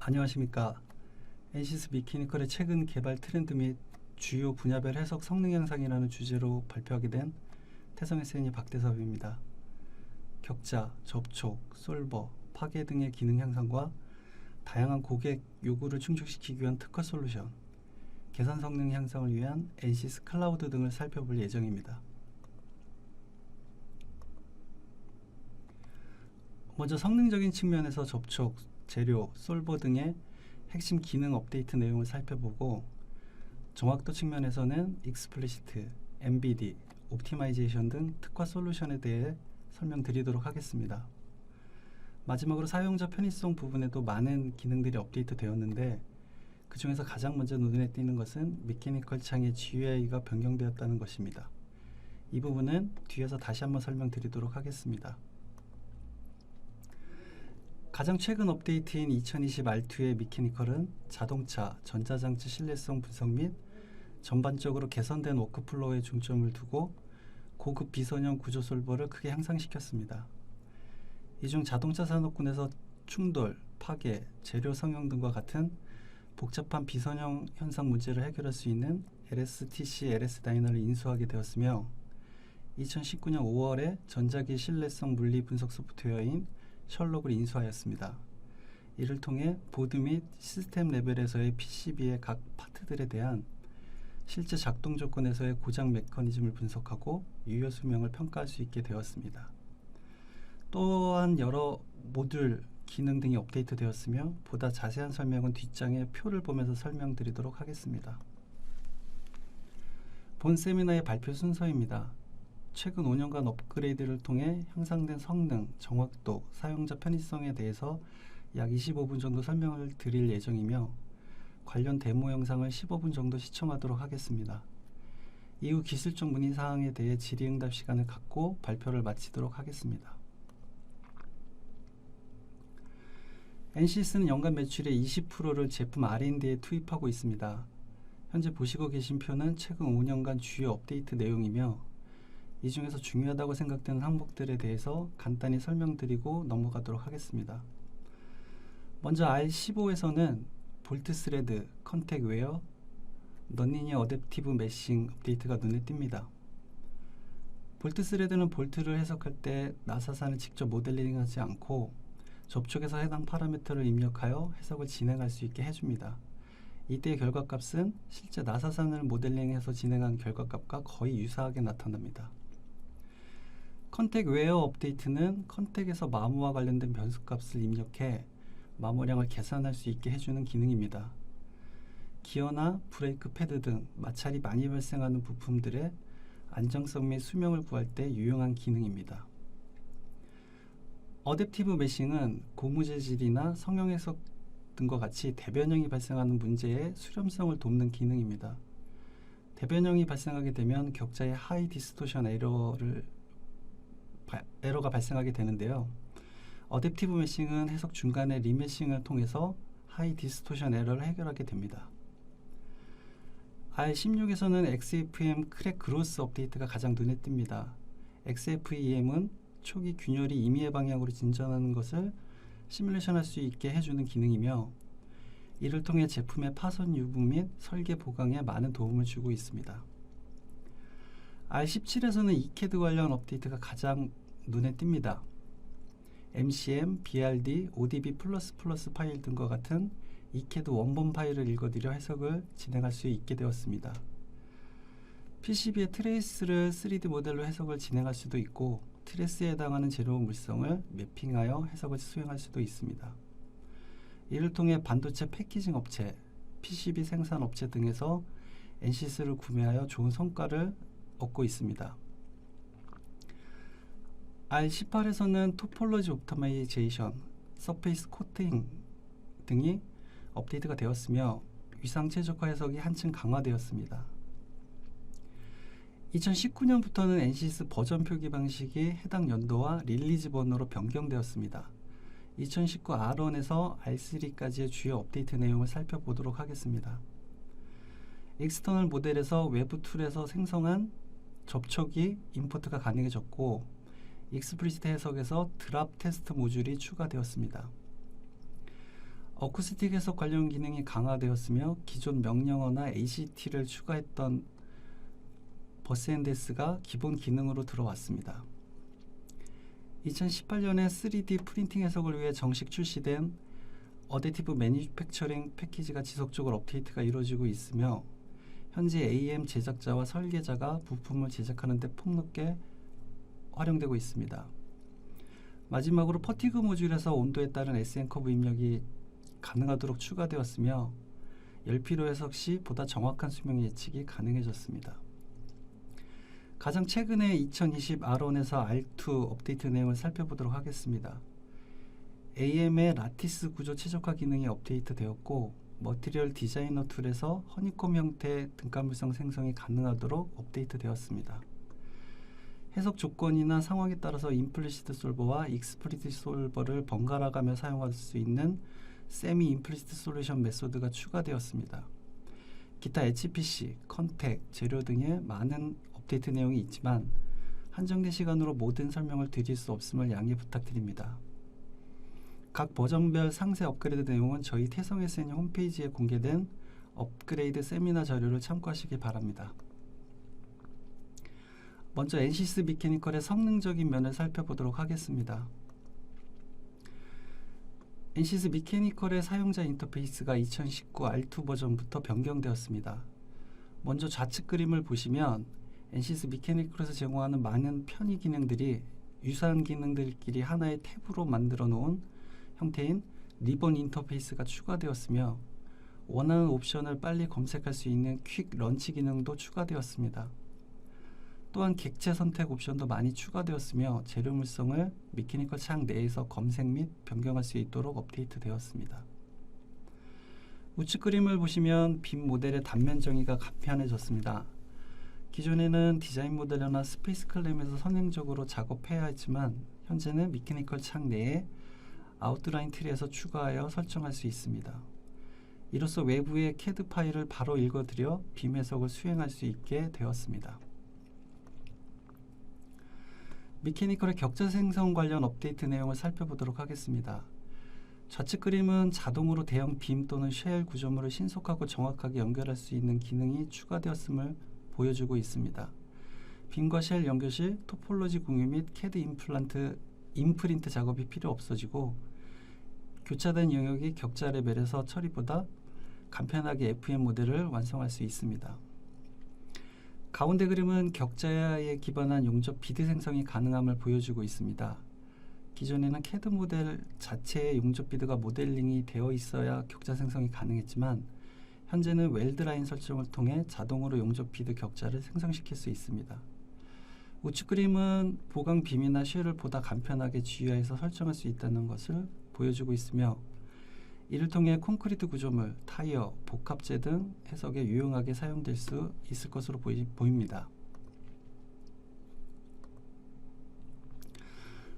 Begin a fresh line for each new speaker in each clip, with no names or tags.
안녕하십니까. NCS 미케니컬의 최근 개발 트렌드 및 주요 분야별 해석 성능 향상이라는 주제로 발표하게 된 태성 SNE 박대섭입니다. 격자, 접촉, 솔버, 파괴 등의 기능 향상과 다양한 고객 요구를 충족시키기 위한 특화 솔루션, 계산 성능 향상을 위한 NCS 클라우드 등을 살펴볼 예정입니다. 먼저 성능적인 측면에서 접촉, 재료, 솔버 등의 핵심 기능 업데이트 내용을 살펴보고, 정확도 측면에서는 익스플리시트, MBD, 옵티마이제이션 등 특화 솔루션에 대해 설명드리도록 하겠습니다. 마지막으로 사용자 편의성 부분에도 많은 기능들이 업데이트 되었는데, 그 중에서 가장 먼저 눈에 띄는 것은 미케니컬 창의 GUI가 변경되었다는 것입니다. 이 부분은 뒤에서 다시 한번 설명드리도록 하겠습니다. 가장 최근 업데이트인 2020 R2의 미케니컬은 자동차, 전자장치 신뢰성 분석 및 전반적으로 개선된 워크플로우에 중점을 두고 고급 비선형 구조 솔버를 크게 향상시켰습니다. 이 중 자동차 산업군에서 충돌, 파괴, 재료 성형 등과 같은 복잡한 비선형 현상 문제를 해결할 수 있는 LSTC LS-DYNA를 인수하게 되었으며, 2019년 5월에 전자기 신뢰성 물리 분석 소프트웨어인 셜록을 인수하였습니다. 이를 통해 보드 및 시스템 레벨에서의 PCB의 각 파트들에 대한 실제 작동 조건에서의 고장 메커니즘을 분석하고 유효 수명을 평가할 수 있게 되었습니다. 또한 여러 모듈, 기능 등이 업데이트 되었으며, 보다 자세한 설명은 뒷장의 표를 보면서 설명드리도록 하겠습니다. 본 세미나의 발표 순서입니다. 최근 5년간 업그레이드를 통해 향상된 성능, 정확도, 사용자 편의성에 대해서 약 25분 정도 설명을 드릴 예정이며, 관련 데모 영상을 15분 정도 시청하도록 하겠습니다. 이후 기술적 문의사항에 대해 질의응답 시간을 갖고 발표를 마치도록 하겠습니다. NCS는 연간 매출의 20%를 제품 R&D에 투입하고 있습니다. 현재 보시고 계신 표는 최근 5년간 주요 업데이트 내용이며, 이 중에서 중요하다고 생각되는 항목들에 대해서 간단히 설명드리고 넘어가도록 하겠습니다. 먼저 R15에서는 볼트 스레드, 컨택 웨어, 넌리니어 어댑티브 메싱 업데이트가 눈에 띕니다. 볼트 스레드는 볼트를 해석할 때 나사산을 직접 모델링하지 않고 접촉에서 해당 파라미터를 입력하여 해석을 진행할 수 있게 해줍니다. 이때의 결과값은 실제 나사산을 모델링해서 진행한 결과값과 거의 유사하게 나타납니다. 컨택 웨어 업데이트는 컨택에서 마모와 관련된 변수값을 입력해 마모량을 계산할 수 있게 해주는 기능입니다. 기어나 브레이크 패드 등 마찰이 많이 발생하는 부품들의 안정성 및 수명을 구할 때 유용한 기능입니다. 어댑티브 메싱은 고무 재질이나 성형 해석 등과 같이 대변형이 발생하는 문제의 수렴성을 돕는 기능입니다. 대변형이 발생하게 되면 격자의 하이 디스토션 에러가 발생하게 되는데요. 어댑티브 메싱은 해석 중간에 리메싱을 통해서 하이 디스토션 에러를 해결하게 됩니다. R16에서는 XFEM 크랙 그로스 업데이트가 가장 눈에 띕니다. XFEM은 초기 균열이 임의의 방향으로 진전하는 것을 시뮬레이션 할 수 있게 해주는 기능이며, 이를 통해 제품의 파손 유분 및 설계 보강에 많은 도움을 주고 있습니다. R17에서는 ECAD 관련 업데이트가 가장 눈에 띕니다. MCM, BRD, ODB++ 파일 등과 같은 ECAD 원본 파일을 읽어드려 해석을 진행할 수 있게 되었습니다. PCB의 트레이스를 3D 모델로 해석을 진행할 수도 있고, 트레스에 해당하는 재료 물성을 매핑하여 해석을 수행할 수도 있습니다. 이를 통해 반도체 패키징 업체, PCB 생산 업체 등에서 NCS를 구매하여 좋은 성과를 얻고 있습니다. R18에서는 토폴로지 옵티마이제이션, 서페이스 코팅 등이 업데이트가 되었으며, 위상 최적화 해석이 한층 강화되었습니다. 2019년부터는 NCS 버전 표기 방식이 해당 연도와 릴리즈 번호로 변경되었습니다. 2019 R1에서 R3까지의 주요 업데이트 내용을 살펴보도록 하겠습니다. 익스터널 모델에서 외부 툴에서 생성한 접촉이 임포트가 가능해졌고, 익스플리시트 해석에서 드랍 테스트 모듈이 추가되었습니다. 어쿠스틱 해석 관련 기능이 강화되었으며 기존 명령어나 ACT를 추가했던 버스앤데스가 기본 기능으로 들어왔습니다. 2018년에 3D 프린팅 해석을 위해 정식 출시된 어댑티브 매니팩처링 패키지가 지속적으로 업데이트가 이루어지고 있으며 현재 AM 제작자와 설계자가 부품을 제작하는 데 폭넓게 활용되고 있습니다. 마지막으로 퍼티그 모듈에서 온도에 따른 SN 커브 입력이 가능하도록 추가되었으며 열피로 해석 시 보다 정확한 수명 예측이 가능해졌습니다. 가장 최근에 2020 R1에서 R2 업데이트 내용을 살펴보도록 하겠습니다. AM의 라티스 구조 최적화 기능이 업데이트되었고 머티리얼 디자이너 툴에서 허니콤 형태 등가물성 생성이 가능하도록 업데이트되었습니다. 해석 조건이나 상황에 따라서 임플리시트 솔버와 익스플리시트 솔버를 번갈아가며 사용할 수 있는 세미 임플리시트 솔루션 메소드가 추가되었습니다. 기타 HPC, 컨택, 재료 등의 많은 업데이트 내용이 있지만 한정된 시간으로 모든 설명을 드릴 수 없음을 양해 부탁드립니다. 각 버전별 상세 업그레이드 내용은 저희 태성 SN 홈페이지에 공개된 업그레이드 세미나 자료를 참고하시기 바랍니다. 먼저 엔시스 미케니컬의 성능적인 면을 살펴보도록 하겠습니다. 엔시스 미케니컬의 사용자 인터페이스가 2019 R2 버전부터 변경되었습니다. 먼저 좌측 그림을 보시면 엔시스 미케니컬에서 제공하는 많은 편의 기능들이 유사한 기능들끼리 하나의 탭으로 만들어 놓은 형태인 리본 인터페이스가 추가되었으며 원하는 옵션을 빨리 검색할 수 있는 퀵 런치 기능도 추가되었습니다. 또한 객체 선택 옵션도 많이 추가되었으며 재료 물성을 미케니컬 창 내에서 검색 및 변경할 수 있도록 업데이트되었습니다. 우측 그림을 보시면 빔 모델의 단면 정의가 간편해졌습니다. 기존에는 디자인 모델이나 스페이스 클램에서 선행적으로 작업해야 했지만 현재는 미케니컬 창 내에 아웃라인 트리에서 추가하여 설정할 수 있습니다. 이로써 외부의 CAD 파일을 바로 읽어드려 빔 해석을 수행할 수 있게 되었습니다. 미케니컬의 격자 생성 관련 업데이트 내용을 살펴보도록 하겠습니다. 좌측 그림은 자동으로 대형 빔 또는 쉘 구조물을 신속하고 정확하게 연결할 수 있는 기능이 추가되었음을 보여주고 있습니다. 빔과 쉘 연결 시 토폴로지 공유 및 CAD 임프린트 작업이 필요 없어지고 교차된 영역이 격자 레벨에서 처리보다 간편하게 FM 모델을 완성할 수 있습니다. 가운데 그림은 격자에 기반한 용접 비드 생성이 가능함을 보여주고 있습니다. 기존에는 CAD 모델 자체의 용접 비드가 모델링이 되어 있어야 격자 생성이 가능했지만 현재는 웰드 라인 설정을 통해 자동으로 용접 비드 격자를 생성시킬 수 있습니다. 우측 그림은 보강 빔이나 쉘을 보다 간편하게 GUI에서 설정할 수 있다는 것을 보여주고 있으며 이를 통해 콘크리트 구조물, 타이어, 복합재 등 해석에 유용하게 사용될 수 있을 것으로 보입니다.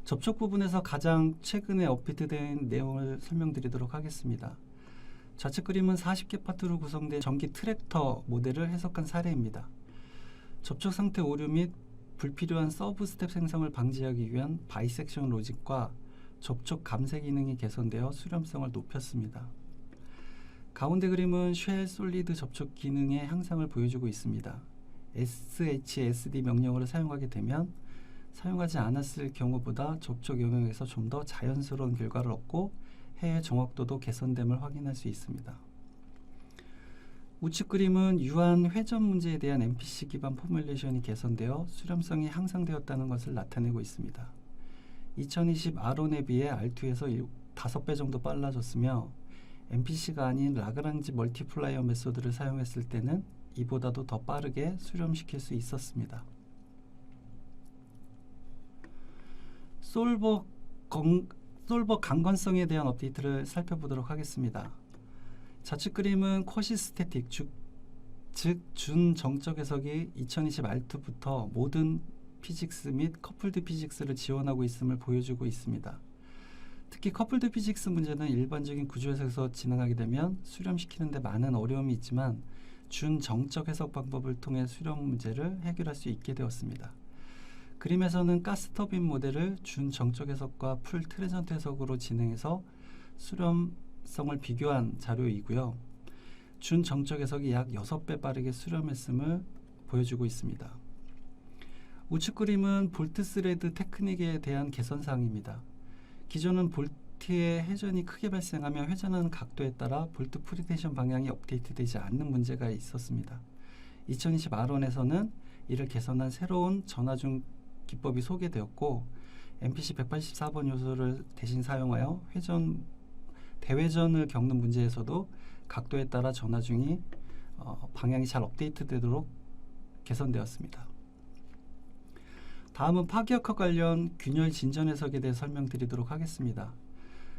접촉 부분에서 가장 최근에 업데이트된 내용을 설명드리도록 하겠습니다. 좌측 그림은 40개 파트로 구성된 전기 트랙터 모델을 해석한 사례입니다. 접촉 상태 오류 및 불필요한 서브 스텝 생성을 방지하기 위한 바이섹션 로직과 접촉 감쇄 기능이 개선되어 수렴성을 높였습니다. 가운데 그림은 쉘 솔리드 접촉 기능의 향상을 보여주고 있습니다. SHSD 명령어를 사용하게 되면 사용하지 않았을 경우보다 접촉 영역에서 좀 더 자연스러운 결과를 얻고 해의 정확도도 개선됨을 확인할 수 있습니다. 우측 그림은 유한 회전 문제에 대한 MPC 기반 포뮬레이션이 개선되어 수렴성이 향상되었다는 것을 나타내고 있습니다. 2020 R1에 비해 R2에서 5배 정도 빨라졌으며 MPC가 아닌 라그랑지 멀티플라이어 메소드를 사용했을 때는 이보다도 더 빠르게 수렴시킬 수 있었습니다. 솔버 강건성에 대한 업데이트를 살펴보도록 하겠습니다. 좌측 그림은 쿼시스태틱 즉 준정적 해석이 2020 R2부터 모든 피직스 및 커플드 피직스를 지원하고 있음을 보여주고 있습니다. 특히 커플드 피직스 문제는 일반적인 구조 해석에서 진행하게 되면 수렴시키는 데 많은 어려움이 있지만 준정적 해석 방법을 통해 수렴 문제를 해결할 수 있게 되었습니다. 그림에서는 가스터빈 모델을 준정적 해석과 풀 트레전트 해석으로 진행해서 수렴 정확성을 비교한 자료이고요. 준 정적 해석이 약 6배 빠르게 수렴했음을 보여주고 있습니다. 우측 그림은 볼트 스레드 테크닉에 대한 개선사항입니다. 기존은 볼트의 회전이 크게 발생하며 회전하는 각도에 따라 볼트 프리텐션 방향이 업데이트되지 않는 문제가 있었습니다. 2020 R1에서는 이를 개선한 새로운 전화중 기법이 소개되었고 MPC 184번 요소를 대신 사용하여 대회전을 겪는 문제에서도 각도에 따라 전화중이 방향이 잘 업데이트되도록 개선되었습니다. 다음은 파기역학 관련 균열 진전 해석에 대해 설명드리도록 하겠습니다.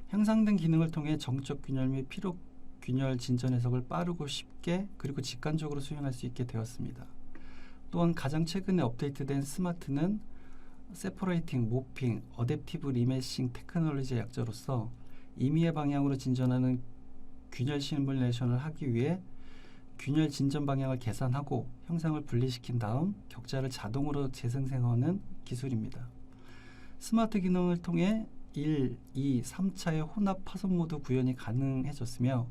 향상된 기능을 통해 정적 균열 및 피로 균열 진전 해석을 빠르고 쉽게 그리고 직관적으로 수행할 수 있게 되었습니다. 또한 가장 최근에 업데이트된 스마트는 세퍼레이팅, 모핑, 어댑티브 리메싱 테크놀로지의 약자로서 임의의 방향으로 진전하는 균열 시뮬레이션을 하기 위해 균열 진전 방향을 계산하고 형상을 분리시킨 다음 격자를 자동으로 재생성하는 기술입니다. 스마트 기능을 통해 1, 2, 3차의 혼합 파손 모드 구현이 가능해졌으며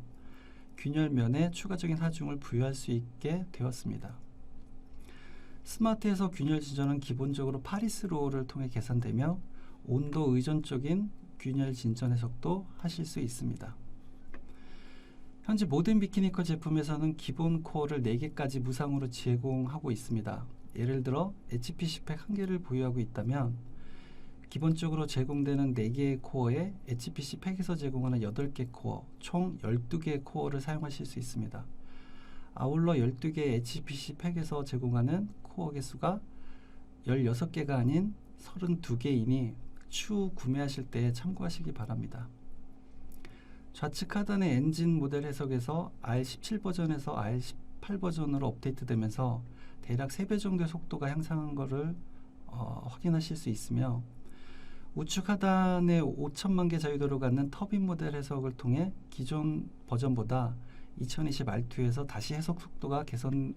균열면에 추가적인 하중을 부여할 수 있게 되었습니다. 스마트에서 균열 진전은 기본적으로 파리스 로우를 통해 계산되며 온도 의존적인 균열 진전 해석도 하실 수 있습니다. 현재 모든 비키니컬 제품에서는 기본 코어를 4개까지 무상으로 제공하고 있습니다. 예를 들어 HPC 팩 1개를 보유하고 있다면 기본적으로 제공되는 4개의 코어에 HPC 팩에서 제공하는 8개 코어, 총 12개의 코어를 사용하실 수 있습니다. 아울러 12개의 HPC 팩에서 제공하는 코어 개수가 16개가 아닌 32개이니 추후 구매하실 때 참고하시기 바랍니다. 좌측 하단의 엔진 모델 해석에서 R17 버전에서 R18 버전으로 업데이트되면서 대략 3배 정도의 속도가 향상한 것을 확인하실 수 있으며 우측 하단에 5천만 개 자유도를 갖는 터빈 모델 해석을 통해 기존 버전보다 2020 R2에서 다시 해석 속도가 개선된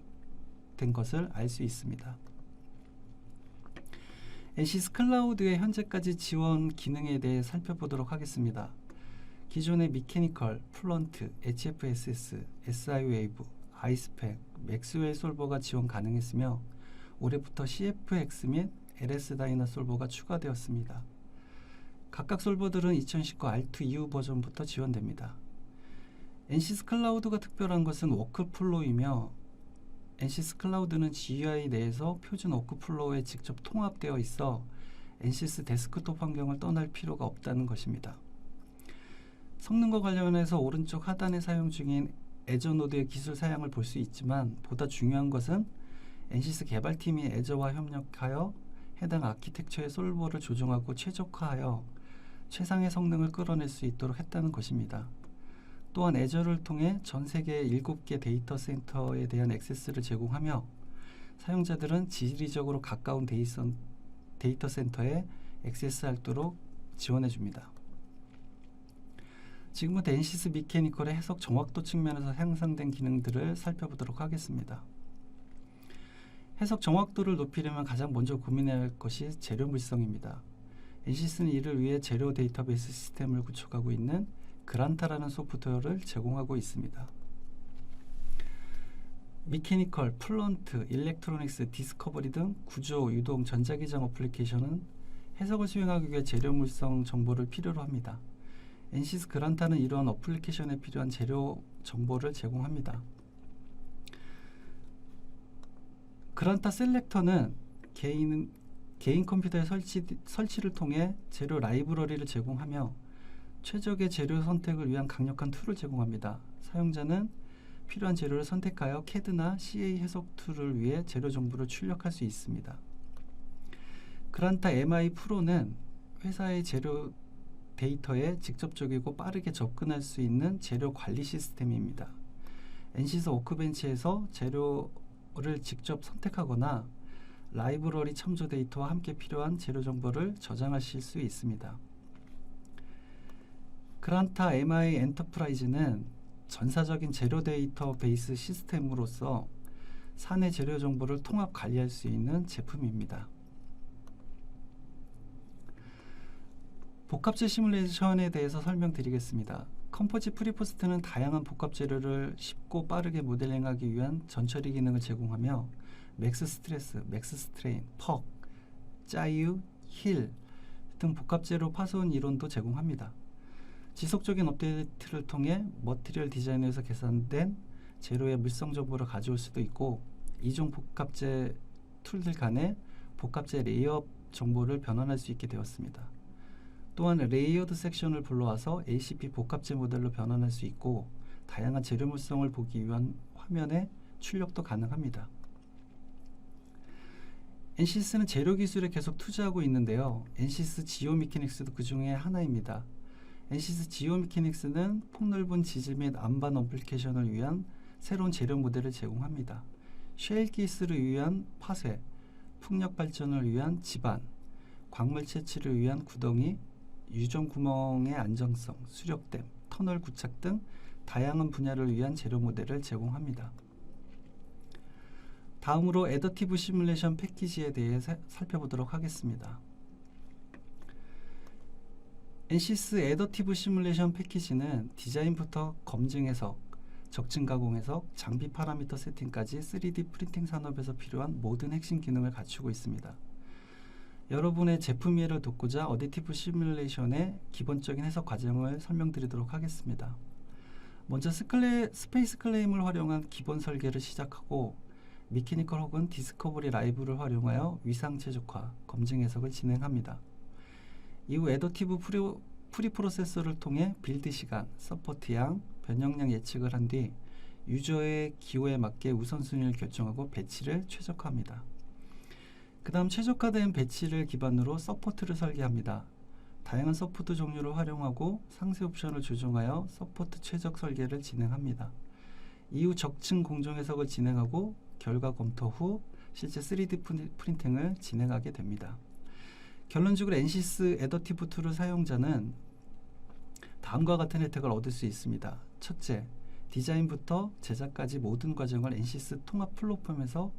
것을 알 수 있습니다. NCS 클라우드의 현재까지 지원 기능에 대해 살펴보도록 하겠습니다. 기존의 미케니컬, 플런트, HFSS, SI 웨이브, 아이스팩, 맥스웰 솔버가 지원 가능했으며 올해부터 CFX 및 LS 다이나 솔버가 추가되었습니다. 각각 솔버들은 2019 R2 이후 버전부터 지원됩니다. NCS 클라우드가 특별한 것은 워크플로우이며 NCS 클라우드는 GUI 내에서 표준 워크플로우에 직접 통합되어 있어 NCS 데스크톱 환경을 떠날 필요가 없다는 것입니다. 성능과 관련해서 오른쪽 하단에 사용 중인 애저 노드의 기술 사양을 볼 수 있지만 보다 중요한 것은 NCS 개발팀이 애저와 협력하여 해당 아키텍처의 솔버를 조정하고 최적화하여 최상의 성능을 끌어낼 수 있도록 했다는 것입니다. 또한 애저를 통해 전 세계 7개 데이터 센터에 대한 액세스를 제공하며 사용자들은 지리적으로 가까운 데이터 센터에 액세스할 수 있도록 지원해 줍니다. 지금부터 NCS 미케니컬의 해석 정확도 측면에서 향상된 기능들을 살펴보도록 하겠습니다. 해석 정확도를 높이려면 가장 먼저 고민해야 할 것이 재료 물성입니다. NCS는 이를 위해 재료 데이터베이스 시스템을 구축하고 있는 그란타라는 소프트웨어를 제공하고 있습니다. 미케니컬, 플런트, 일렉트로닉스, 디스커버리 등 구조, 유동, 전자기장 어플리케이션은 해석을 수행하기 위해 재료 물성 정보를 필요로 합니다. NCS 그란타는 이러한 어플리케이션에 필요한 재료 정보를 제공합니다. 그란타 셀렉터는 개인 컴퓨터의 설치를 통해 재료 라이브러리를 제공하며 최적의 재료 선택을 위한 강력한 툴을 제공합니다. 사용자는 필요한 재료를 선택하여 CAD나 CA 해석 툴을 위해 재료 정보를 출력할 수 있습니다. 그란타 MI 프로는 회사의 재료 데이터에 직접적이고 빠르게 접근할 수 있는 재료 관리 시스템입니다. NCS 워크벤치에서 재료를 직접 선택하거나 라이브러리 첨부 데이터와 함께 필요한 재료 정보를 저장하실 수 있습니다. 그란타 MI 엔터프라이즈는 전사적인 재료 데이터베이스 시스템으로서 사내 재료 정보를 통합 관리할 수 있는 제품입니다. 복합재 시뮬레이션에 대해서 설명드리겠습니다. 컴포짓 프리포스트는 다양한 복합 재료를 쉽고 빠르게 모델링하기 위한 전처리 기능을 제공하며 맥스 스트레스, 맥스 스트레인, 퍽, 짜유, 힐 등 복합 재료 파손 이론도 제공합니다. 지속적인 업데이트를 통해 머티리얼 디자인에서 계산된 재료의 물성 정보를 가져올 수도 있고 이종 복합재 툴들 간의 복합재 레이업 정보를 변환할 수 있게 되었습니다. 또한 레이어드 섹션을 불러와서 ACP 복합재 모델로 변환할 수 있고 다양한 재료 물성을 보기 위한 화면의 출력도 가능합니다. NCS는 재료 기술에 계속 투자하고 있는데요. NCS 지오미케닉스도 그 중에 하나입니다. NCS 지오미케닉스는 폭넓은 지질 및 안반 어플리케이션을 위한 새로운 재료 모델을 제공합니다. 쉐일 기술을 위한 파쇄, 풍력 발전을 위한 지반, 광물 채취를 위한 구덩이, 유정 구멍의 안정성, 수력댐, 터널 구착 등 다양한 분야를 위한 재료 모델을 제공합니다. 다음으로 애더티브 시뮬레이션 패키지에 대해 살펴보도록 하겠습니다. NCS 애더티브 시뮬레이션 패키지는 디자인부터 검증 해석, 적층 가공 해석, 장비 파라미터 세팅까지 3D 프린팅 산업에서 필요한 모든 핵심 기능을 갖추고 있습니다. 여러분의 제품 이해를 돕고자 어댑티브 시뮬레이션의 기본적인 해석 과정을 설명드리도록 하겠습니다. 먼저 스페이스 클레임을 활용한 기본 설계를 시작하고 미케니컬 혹은 디스커버리 라이브를 활용하여 위상 최적화, 검증 해석을 진행합니다. 이후 애더티브 프리프로세서를 통해 빌드 시간, 서포트량, 변형량 예측을 한 뒤 유저의 기호에 맞게 우선순위를 결정하고 배치를 최적화합니다. 그 다음 최적화된 배치를 기반으로 서포트를 설계합니다. 다양한 서포트 종류를 활용하고 상세 옵션을 조정하여 서포트 최적 설계를 진행합니다. 이후 적층 공정 해석을 진행하고 결과 검토 후 실제 3D 프린팅을 진행하게 됩니다. 결론적으로 NCS 애더티브 툴을 사용자는 다음과 같은 혜택을 얻을 수 있습니다. 첫째, 디자인부터 제작까지 모든 과정을 NCS 통합 플랫폼에서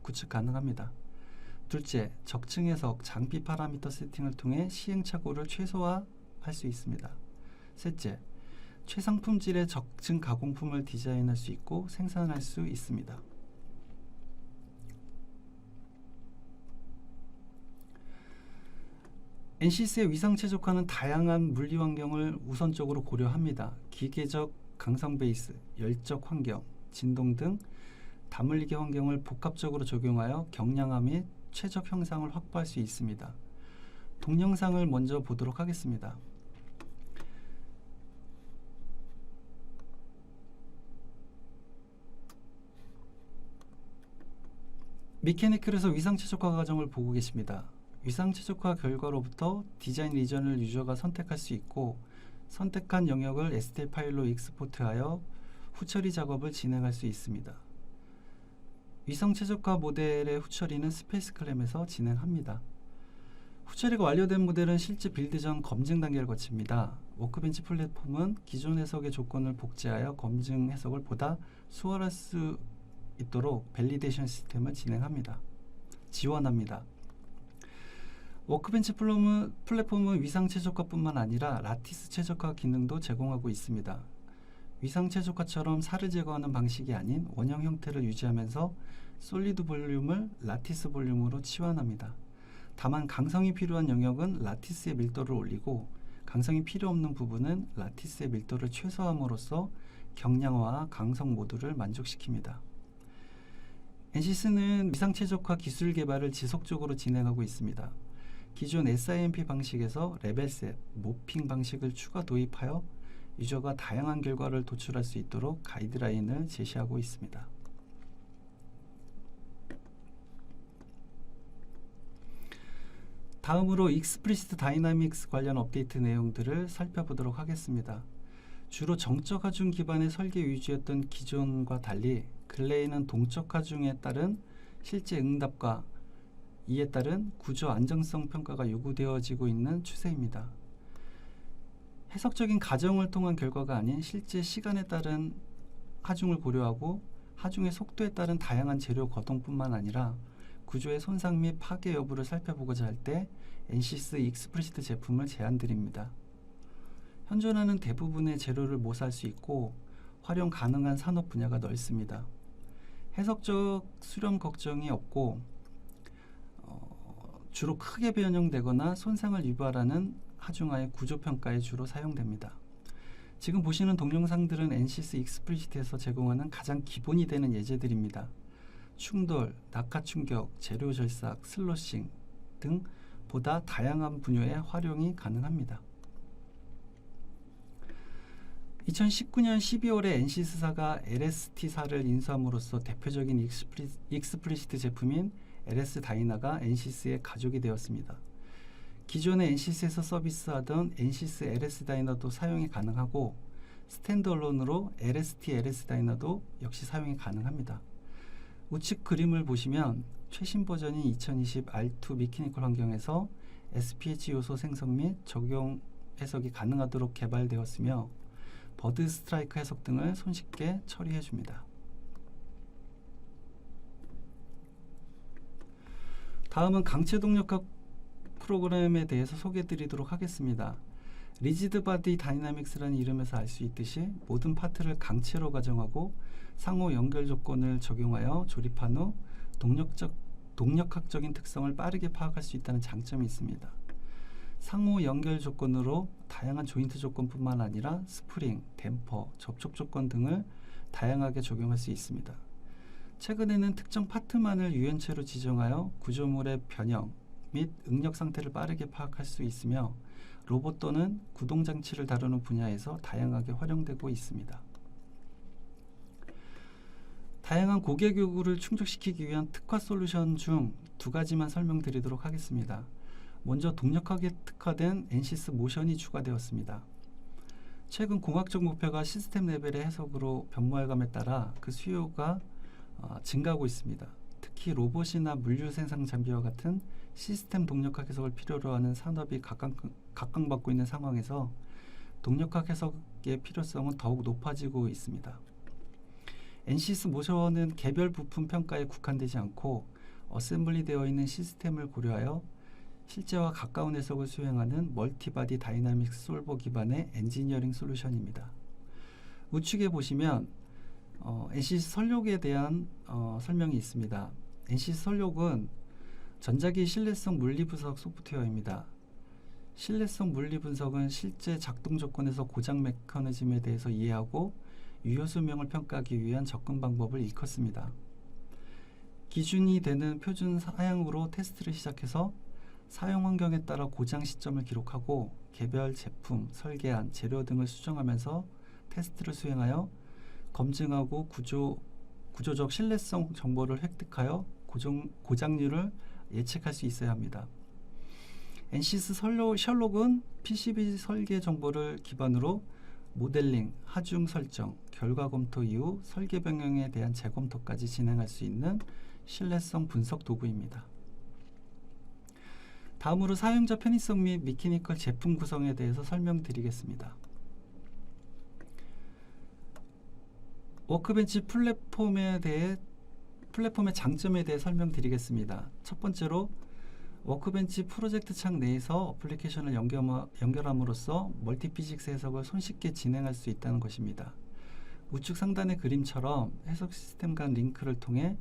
구축 가능합니다. 둘째, 적층 해석, 장비 파라미터 세팅을 통해 시행착오를 최소화할 수 있습니다. 셋째, 최상품질의 적층 가공품을 디자인할 수 있고 생산할 수 있습니다. NCS의 위상 최적화는 다양한 물리 환경을 우선적으로 고려합니다. 기계적 강성 베이스, 열적 환경, 진동 등 다물리기 환경을 복합적으로 적용하여 경량화 및 최적 형상을 확보할 수 있습니다. 동영상을 먼저 보도록 하겠습니다. 미케니컬에서 위상 최적화 과정을 보고 계십니다. 위상 최적화 결과로부터 디자인 리전을 유저가 선택할 수 있고 선택한 영역을 STL 파일로 익스포트하여 후처리 작업을 진행할 수 있습니다. 위상 최적화 모델의 후처리는 스페이스 클램에서 진행합니다. 후처리가 완료된 모델은 실제 빌드 전 검증 단계를 거칩니다. 워크벤치 플랫폼은 기존 해석의 조건을 복제하여 검증 해석을 보다 수월할 수 있도록 밸리데이션 시스템을 지원합니다. 워크벤치 플랫폼은 위상 최적화뿐만 아니라 라티스 최적화 기능도 제공하고 있습니다. 위상 최적화처럼 살을 제거하는 방식이 아닌 원형 형태를 유지하면서 솔리드 볼륨을 라티스 볼륨으로 치환합니다. 다만 강성이 필요한 영역은 라티스의 밀도를 올리고 강성이 필요 없는 부분은 라티스의 밀도를 최소화함으로써 경량화와 강성 모두를 만족시킵니다. NCS는 위상 최적화 기술 개발을 지속적으로 진행하고 있습니다. 기존 SIMP 방식에서 레벨셋, 모핑 방식을 추가 도입하여 유저가 다양한 결과를 도출할 수 있도록 가이드라인을 제시하고 있습니다. 다음으로 익스플리시트 다이나믹스 관련 업데이트 내용들을 살펴보도록 하겠습니다. 주로 정적 하중 기반의 설계 위주였던 기존과 달리 근래에는 동적 하중에 따른 실제 응답과 이에 따른 구조 안정성 평가가 요구되어지고 있는 추세입니다. 해석적인 가정을 통한 결과가 아닌 실제 시간에 따른 하중을 고려하고 하중의 속도에 따른 다양한 재료 거동뿐만 아니라 구조의 손상 및 파괴 여부를 살펴보고자 할 때 NCS 익스플리시트 제품을 제안드립니다. 현존하는 대부분의 재료를 모사할 수 있고 활용 가능한 산업 분야가 넓습니다. 해석적 수렴 걱정이 없고 주로 크게 변형되거나 손상을 유발하는 하중하의 구조평가에 주로 사용됩니다. 지금 보시는 동영상들은 NCS 익스플리시트에서 제공하는 가장 기본이 되는 예제들입니다. 충돌, 낙하 충격, 재료 절삭, 슬로싱 등 보다 다양한 분야의 활용이 가능합니다. 2019년 12월에 NCS사가 LST사를 인수함으로써 대표적인 익스플리시트 제품인 LS 다이나가 NCS의 가족이 되었습니다. 기존의 NCS에서 서비스하던 NCS LS 다이나도 사용이 가능하고 스탠드얼론으로 LST LS 다이나도 역시 사용이 가능합니다. 우측 그림을 보시면 최신 버전인 2020 R2 미케니컬 환경에서 SPH 요소 생성 및 적용 해석이 가능하도록 개발되었으며 버드 스트라이크 해석 등을 손쉽게 처리해 줍니다. 다음은 강체 동력학 프로그램에 대해서 소개해 드리도록 하겠습니다. 리지드 바디 다이나믹스라는 이름에서 알 수 있듯이 모든 파트를 강체로 가정하고 상호 연결 조건을 적용하여 조립한 후 동력학적인 특성을 빠르게 파악할 수 있다는 장점이 있습니다. 상호 연결 조건으로 다양한 조인트 조건뿐만 아니라 스프링, 댐퍼, 접촉 조건 등을 다양하게 적용할 수 있습니다. 최근에는 특정 파트만을 유연체로 지정하여 구조물의 변형 및 응력 상태를 빠르게 파악할 수 있으며 로봇 또는 구동장치를 다루는 분야에서 다양하게 활용되고 있습니다. 다양한 고객 요구를 충족시키기 위한 특화 솔루션 중 두 가지만 설명드리도록 하겠습니다. 먼저 동력학에 특화된 NCS 모션이 추가되었습니다. 최근 공학적 목표가 시스템 레벨의 해석으로 변모해감에 따라 그 수요가 증가하고 있습니다. 특히 로봇이나 물류 생산 장비와 같은 시스템 동력학 해석을 필요로 하는 산업이 각광받고 있는 상황에서 동력학 해석의 필요성은 더욱 높아지고 있습니다. NCS 모션은 개별 부품 평가에 국한되지 않고 어셈블리 되어 있는 시스템을 고려하여 실제와 가까운 해석을 수행하는 멀티바디 다이나믹 솔버 기반의 엔지니어링 솔루션입니다. 우측에 보시면 NCS 설욕에 대한 설명이 있습니다. NCS 설욕은 전자기 신뢰성 물리 분석 소프트웨어입니다. 신뢰성 물리 분석은 실제 작동 조건에서 고장 메커니즘에 대해서 이해하고 유효수명을 평가하기 위한 접근 방법을 일컫습니다. 기준이 되는 표준 사양으로 테스트를 시작해서 사용 환경에 따라 고장 시점을 기록하고 개별 제품, 설계안, 재료 등을 수정하면서 테스트를 수행하여 검증하고 구조적 신뢰성 정보를 획득하여 고장률을 예측할 수 있어야 합니다. NCS 셜록은 PCB 설계 정보를 기반으로 모델링, 하중 설정, 결과 검토 이후 설계 변경에 대한 재검토까지 진행할 수 있는 신뢰성 분석 도구입니다. 다음으로 사용자 편의성 및 미케니컬 제품 구성에 대해서 설명드리겠습니다. 워크벤치 플랫폼의 장점에 대해 설명드리겠습니다. 첫 번째로 워크벤치 프로젝트 창 내에서 어플리케이션을 연결함으로써 멀티피직스 해석을 손쉽게 진행할 수 있다는 것입니다. 우측 상단의 그림처럼 해석 시스템 간 링크를 통해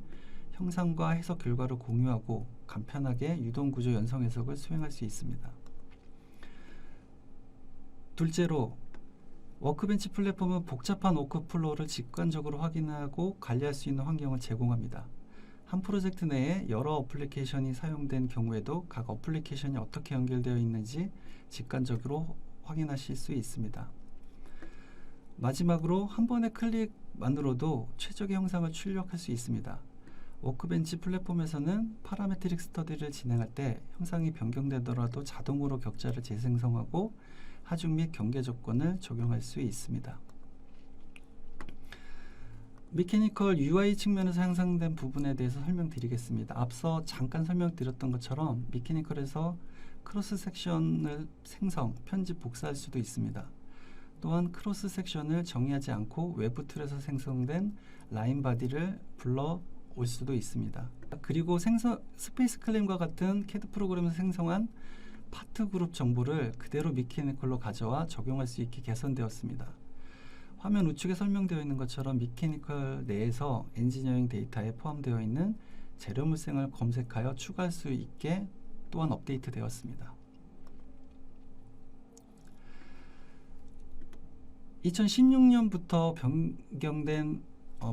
형상과 해석 결과를 공유하고 간편하게 유동구조 연성 해석을 수행할 수 있습니다. 둘째로 워크벤치 플랫폼은 복잡한 워크플로우를 직관적으로 확인하고 관리할 수 있는 환경을 제공합니다. 한 프로젝트 내에 여러 어플리케이션이 사용된 경우에도 각 어플리케이션이 어떻게 연결되어 있는지 직관적으로 확인하실 수 있습니다. 마지막으로 한 번의 클릭만으로도 최적의 형상을 출력할 수 있습니다. 워크벤치 플랫폼에서는 파라메트릭 스터디를 진행할 때 형상이 변경되더라도 자동으로 격자를 재생성하고 하중 및 경계 조건을 적용할 수 있습니다. 미케니컬 UI 측면에서 향상된 부분에 대해서 설명드리겠습니다. 앞서 잠깐 설명드렸던 것처럼 미케니컬에서 크로스 섹션을 생성, 편집, 복사할 수도 있습니다. 또한 크로스 섹션을 정의하지 않고 외부 툴에서 생성된 라인 바디를 불러 올 수도 있습니다. 그리고 스페이스 클레임과 같은 CAD 프로그램에서 생성한 파트 그룹 정보를 그대로 미케니컬로 가져와 적용할 수 있게 개선되었습니다. 화면 우측에 설명되어 있는 것처럼 미케니컬 내에서 엔지니어링 데이터에 포함되어 있는 재료 물색을 검색하여 추가할 수 있게 또한 업데이트 되었습니다. 2016년부터 변경된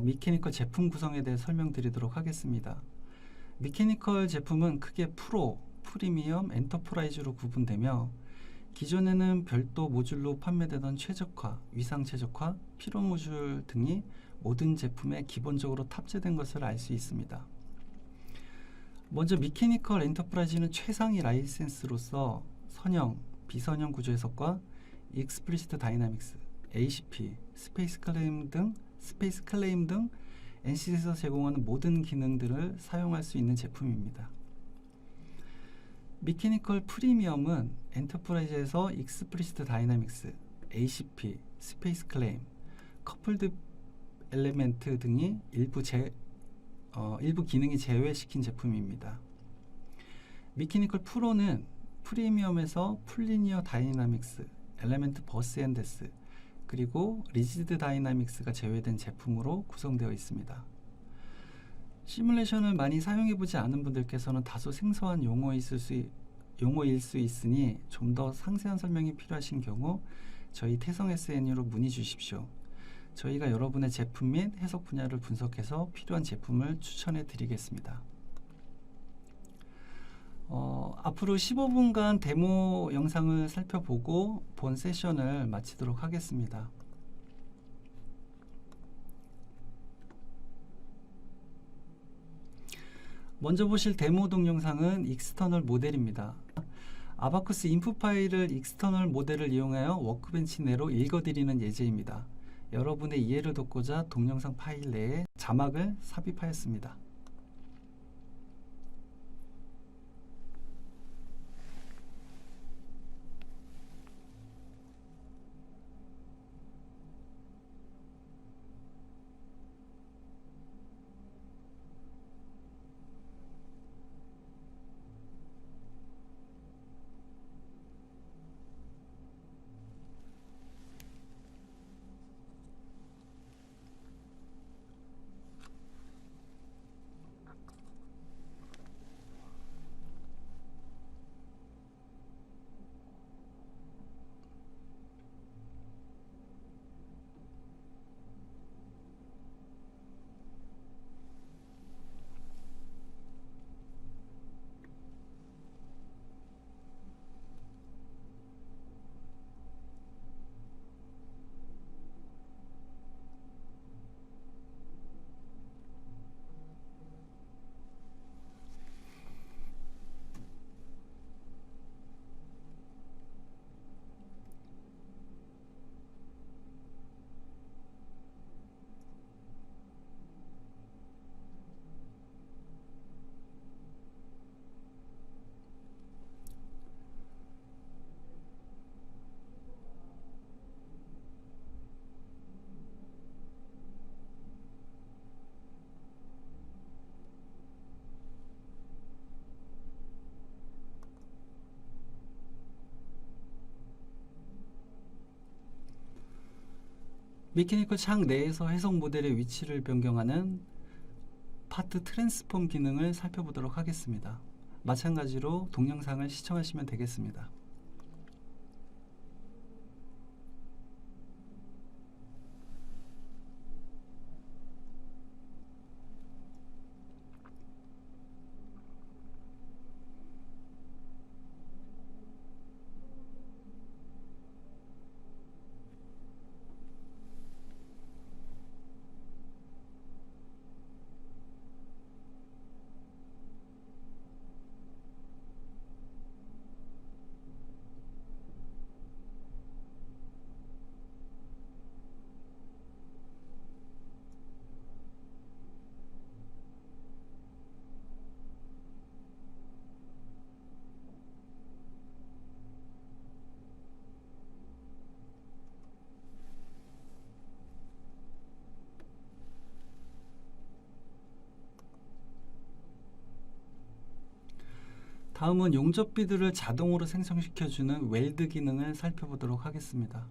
미케니컬 제품 구성에 대해 설명드리도록 하겠습니다. 미케니컬 제품은 크게 프로, 프리미엄, 엔터프라이즈로 구분되며 기존에는 별도 모듈로 판매되던 최적화, 위상 최적화, 피로 모듈 등이 모든 제품에 기본적으로 탑재된 것을 알 수 있습니다. 먼저 미케니컬 엔터프라이즈는 최상위 라이센스로서 선형, 비선형 구조 해석과 익스플리시트 다이나믹스, ACP, 스페이스 클레임 등 NC에서 제공하는 모든 기능들을 사용할 수 있는 제품입니다. 미케니컬 프리미엄은 엔터프라이즈에서 익스플리시트 다이나믹스, ACP, 스페이스 클레임, 커플드 엘리멘트 등이 일부 기능이 제외시킨 제품입니다. 미케니컬 프로는 프리미엄에서 풀리니어 다이나믹스, 엘리멘트 버스 앤 데스, 그리고 리지드 다이나믹스가 제외된 제품으로 구성되어 있습니다. 시뮬레이션을 많이 사용해보지 않은 분들께서는 다소 생소한 용어일 수 있으니 좀 더 상세한 설명이 필요하신 경우 저희 태성 SNU로 문의 주십시오. 저희가 여러분의 제품 및 해석 분야를 분석해서 필요한 제품을 추천해 드리겠습니다. 앞으로 15분간 데모 영상을 살펴보고 본 세션을 마치도록 하겠습니다. 먼저 보실 데모 동영상은 익스터널 모델입니다. 아바쿠스 인풋 파일을 익스터널 모델을 이용하여 워크벤치 내로 읽어드리는 예제입니다. 여러분의 이해를 돕고자 동영상 파일 내에 자막을 삽입하였습니다. 미케니컬 창 내에서 해석 모델의 위치를 변경하는 파트 트랜스폼 기능을 살펴보도록 하겠습니다. 마찬가지로 동영상을 시청하시면 되겠습니다. 다음은 용접비들을 자동으로 생성시켜주는 웰드 기능을 살펴보도록 하겠습니다.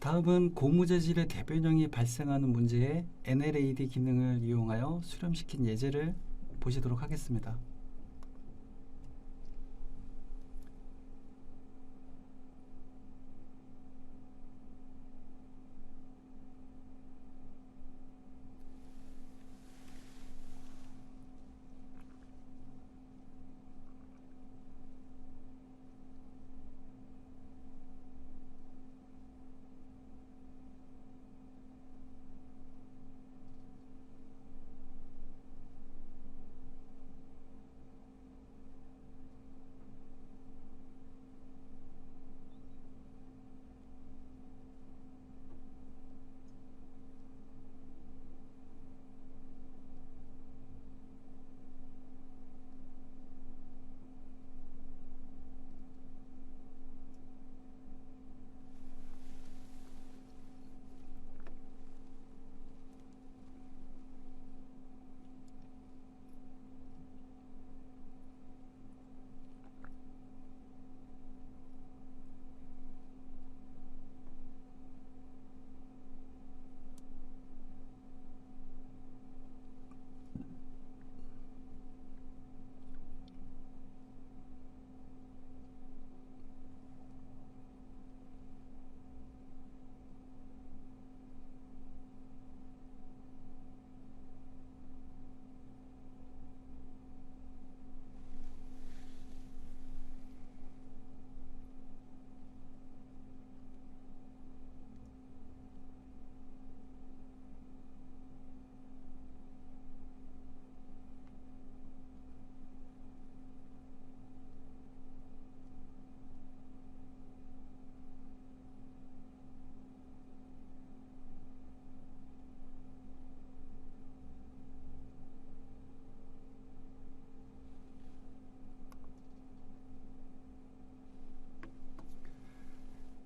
다음은 고무재질의 대변형이 발생하는 문제의 NLAD 기능을 이용하여 수렴시킨 예제를 보시도록 하겠습니다.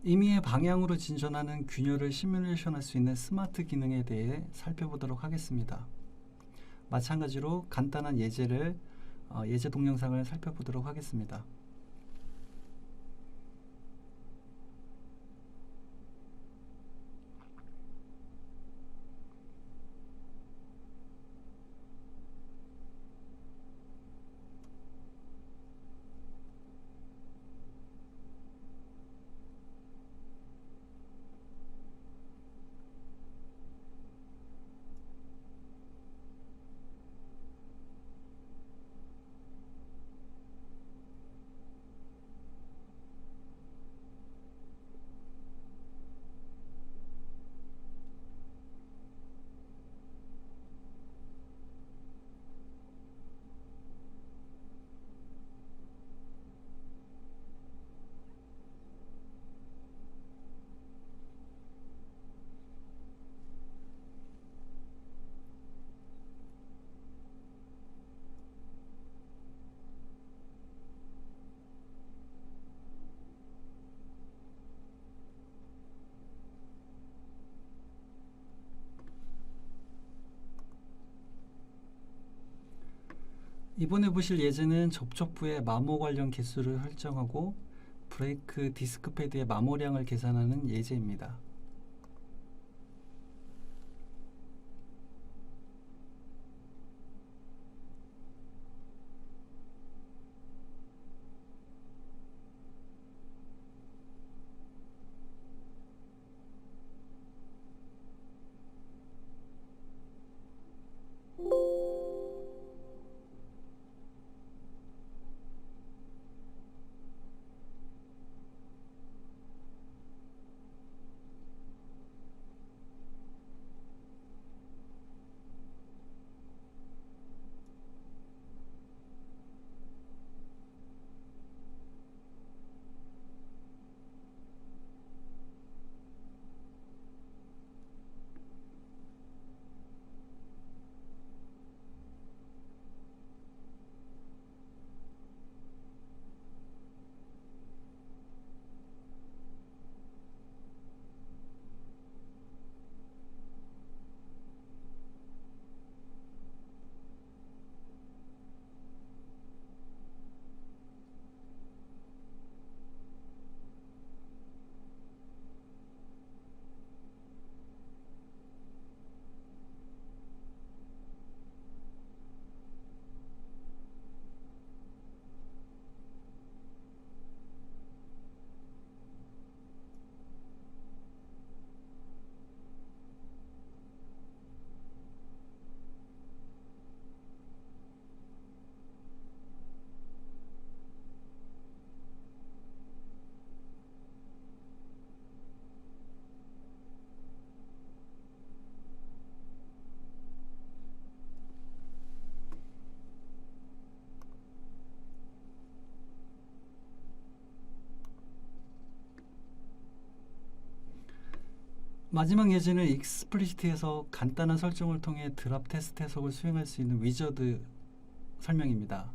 임의의 방향으로 진전하는 균열을 시뮬레이션할 수 있는 스마트 기능에 대해 살펴보도록 하겠습니다. 마찬가지로 간단한 예제 동영상을 살펴보도록 하겠습니다. 이번에 보실 예제는 접촉부의 마모 관련 개수를 설정하고 브레이크 디스크 패드의 마모량을 계산하는 예제입니다. 마지막 예제는 익스플리시트에서 간단한 설정을 통해 드랍 테스트 해석을 수행할 수 있는 위저드 설명입니다.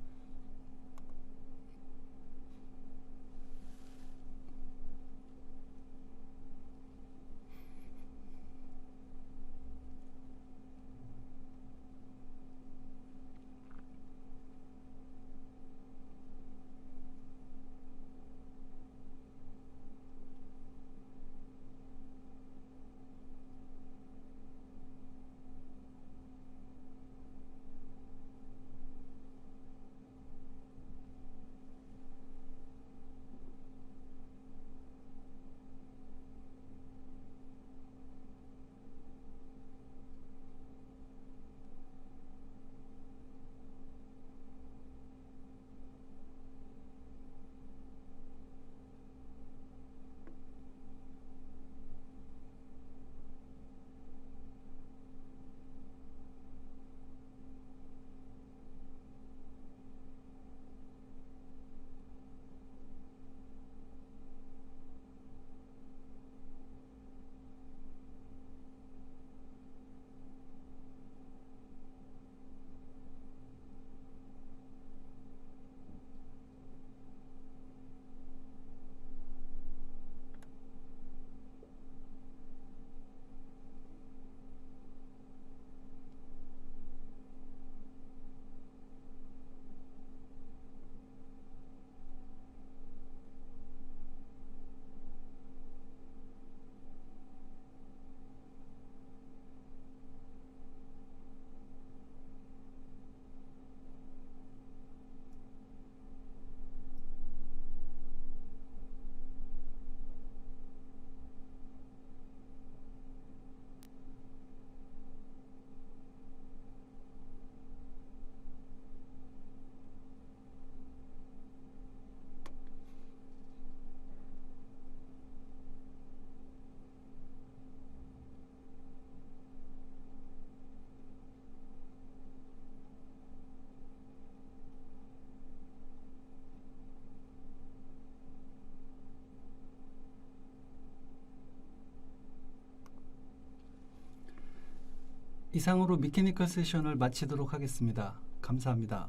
이상으로 미케니컬 세션을 마치도록 하겠습니다. 감사합니다.